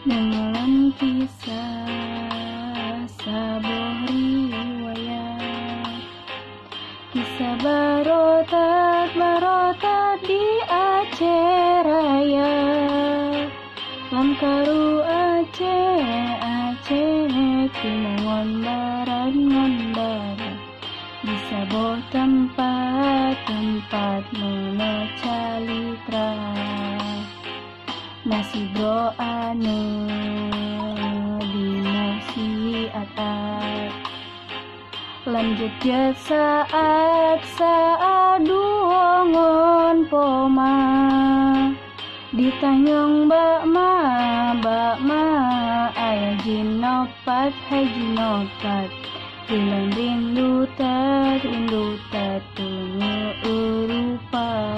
Dengan kisah sabuh riwayat, kisah barotat di Aceh Raya. Langkaru Aceh kumongon barat di sabuh tempat menecalitra. Nasi bro anu dinasi atat, lanjut saat duongon poma, ditanyong bakma ayah jinopat hai jinopat, bilang rindu tat tunyu urupa.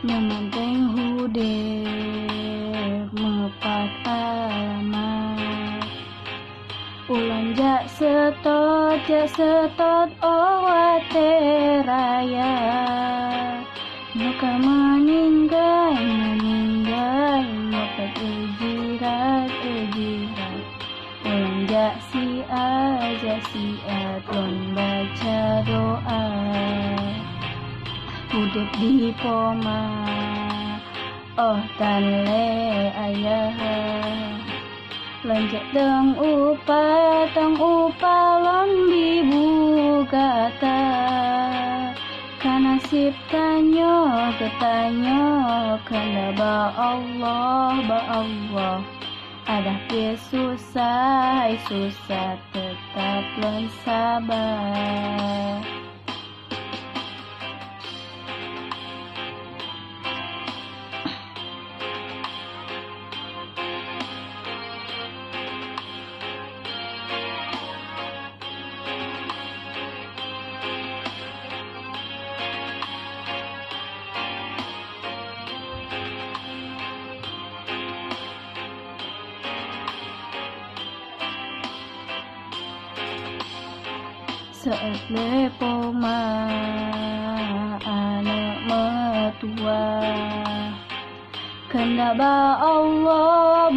Nyamanteng hudep mepat alamat, ulan jak setot owate raya. Muka meninggai mepat ejirat, ulan jak siat lon baca doa. Udep di poma, oh tanle ayah, lanjak tang upa lon bibu kata. Kanasib tanyo kanda ba Allah, ada ke susah tetap lon sabar. Saat lepoma anak metua, kanda ba Allah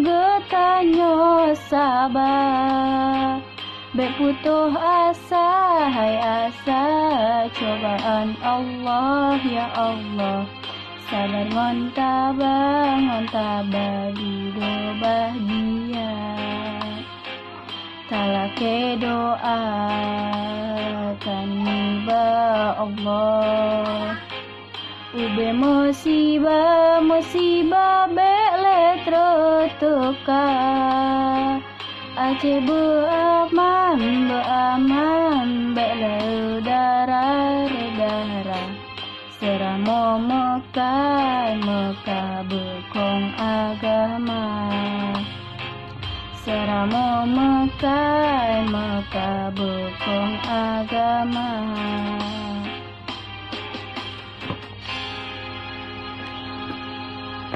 getanyo sabar. Bek putuh asa, cobaan Allah ya Allah. Sabar ngon tabah dido bahagia. Talake doa kami ba Allah, ube musibah bele trotoka. Aceh beaman bele udara, seramo Mekah bekong agama. Seramo Mekah bekong agama.